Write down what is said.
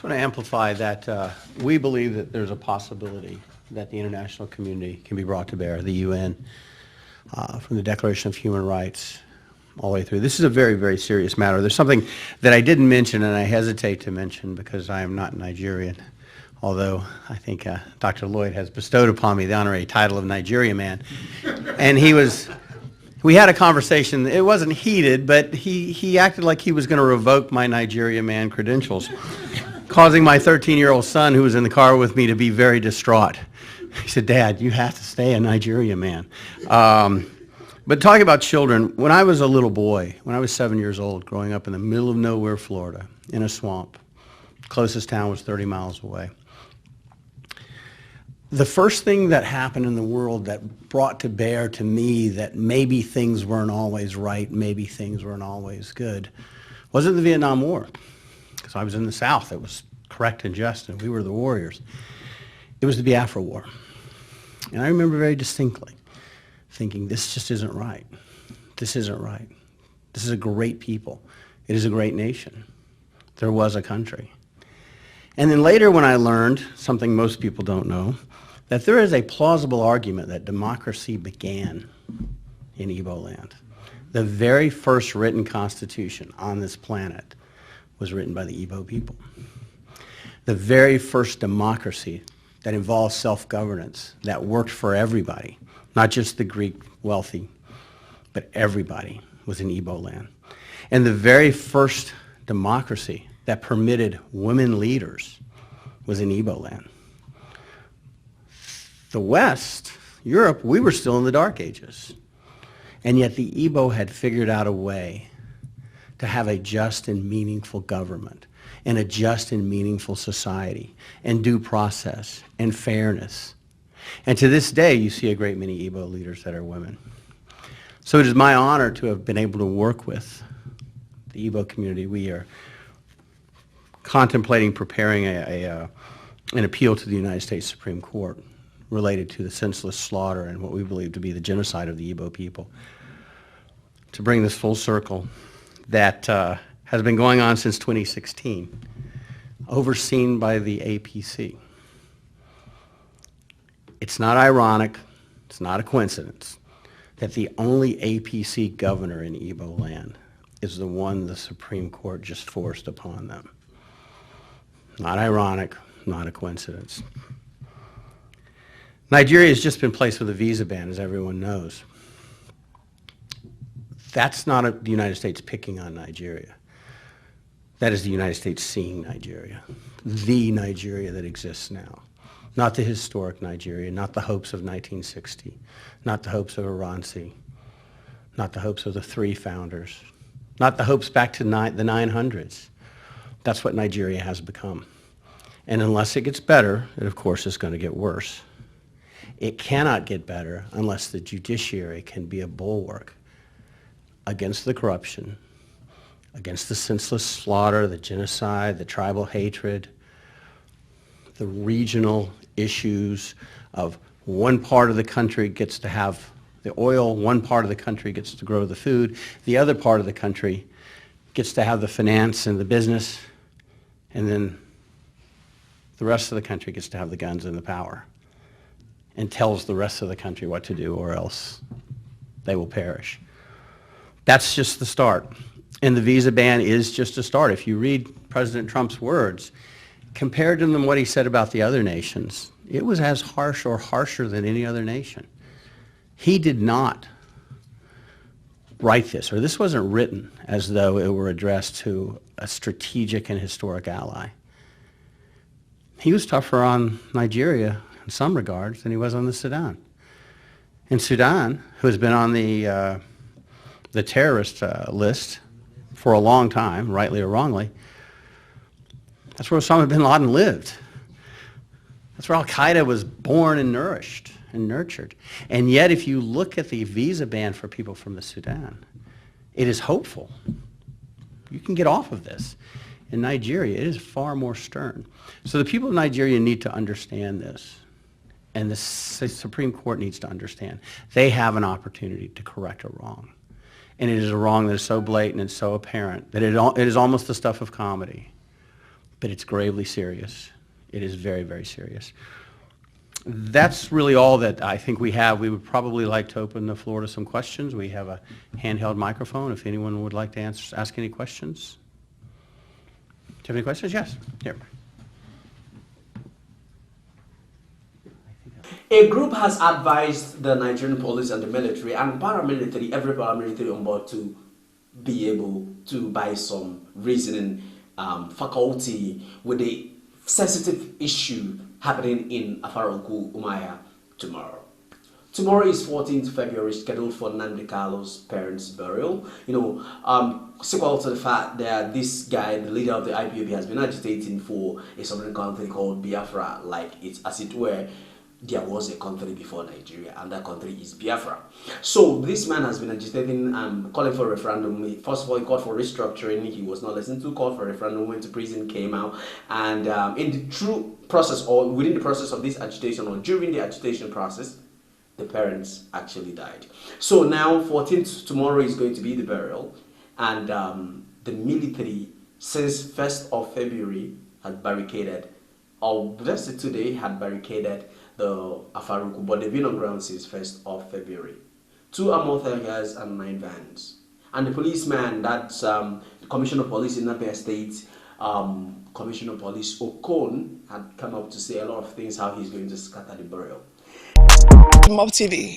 I want to amplify that we believe that there's a possibility that the international community can be brought to bear, the UN, from the Declaration of Human Rights all the way through. This is a very, very serious matter. There's something that I didn't mention and I hesitate to mention because I am not Nigerian, although I think Dr. Lloyd has bestowed upon me the honorary title of Nigeria man. And we had a conversation. It wasn't heated, but he acted like he was going to revoke my Nigeria man credentials, causing my 13-year-old son, who was in the car with me, to be very distraught. He said, "Dad, you have to stay a Nigeria man." But talking about children, when I was a little boy, when I was 7 years old, growing up in the middle of nowhere, Florida, in a swamp, closest town was 30 miles away. The first thing that happened in the world that brought to bear to me that maybe things weren't always right, maybe things weren't always good, wasn't the Vietnam War. Because I was in the South. It was correct and just, and we were the warriors. It was the Biafra War. And I remember very distinctly thinking, this just isn't right. This isn't right. This is a great people. It is a great nation. There was a country. And then later when I learned, something most people don't know, that there is a plausible argument that democracy began in Igbo land. The very first written constitution on this planet was written by the Igbo people. The very first democracy that involved self-governance, that worked for everybody, not just the Greek wealthy, but everybody, was in Igbo land. And the very first democracy that permitted women leaders was in Igbo land. The West, Europe, we were still in the Dark Ages. And yet the Igbo had figured out a way to have a just and meaningful government and a just and meaningful society and due process and fairness. And to this day, you see a great many Igbo leaders that are women. So it is my honor to have been able to work with the Igbo community. We are contemplating preparing an appeal to the United States Supreme Court related to the senseless slaughter and what we believe to be the genocide of the Igbo people. To bring this full circle, that has been going on since 2016, overseen by the APC. It's not ironic, it's not a coincidence, that the only APC governor in Igbo land is the one the Supreme Court just forced upon them. Not ironic, not a coincidence. Nigeria has just been placed with a visa ban, as everyone knows. That's not the United States picking on Nigeria. That is the United States seeing Nigeria, the Nigeria that exists now. Not the historic Nigeria, not the hopes of 1960, not the hopes of Iransi, not the hopes of the three founders, not the hopes back to the 900s. That's what Nigeria has become. And unless it gets better, it of course is going to get worse. It cannot get better unless the judiciary can be a bulwark against the corruption, against the senseless slaughter, the genocide, the tribal hatred, the regional issues of one part of the country gets to have the oil, one part of the country gets to grow the food, the other part of the country gets to have the finance and the business, and then the rest of the country gets to have the guns and the power and tells the rest of the country what to do or else they will perish. That's just the start. And the visa ban is just a start. If you read President Trump's words, compared to them what he said about the other nations, it was as harsh or harsher than any other nation. He did not write this, or this wasn't written as though it were addressed to a strategic and historic ally. He was tougher on Nigeria in some regards than he was on the Sudan. In Sudan, who has been on the terrorist list for a long time, rightly or wrongly, that's where Osama bin Laden lived. That's where Al-Qaeda was born and nourished and nurtured. And yet, if you look at the visa ban for people from the Sudan, it is hopeful. You can get off of this. In Nigeria, it is far more stern. So the people of Nigeria need to understand this. And the Supreme Court needs to understand. They have an opportunity to correct a wrong. And it is a wrong that is so blatant and so apparent that it is almost the stuff of comedy. but it's gravely serious. It is very, very serious. That's really all that I think we have. We would probably like to open the floor to some questions. We have a handheld microphone if anyone would like to ask any questions. Do you have any questions? Yes. Here. A group has advised the Nigerian police and the military and paramilitary, every paramilitary on board, to be able to buy some reasoning faculty with the sensitive issue happening in Afaroku, Umaya tomorrow. Tomorrow is 14th February, scheduled for Nnamdi parents' burial. Sequel to the fact that this guy, the leader of the IPOB, has been agitating for a sovereign country called Biafra, like it's as it were. There was a country before Nigeria, and that country is Biafra. So this man has been agitating, calling for a referendum. First of all, he called for restructuring. He was not listened to. Called for a referendum. Went to prison. Came out, and in the true process, or within the process of this agitation, or during the agitation process, the parents actually died. So now, 14th tomorrow is going to be the burial, and the military since 1st of February had barricaded, or just today had barricaded the Afaruku, but they've been on ground since 1st of February. 2 armored carriers and 9 vans. And the policeman, that's the Commissioner of Police in Napia State, Commissioner of Police Okon, had come up to say a lot of things, how he's going to scatter the burial. MobTV,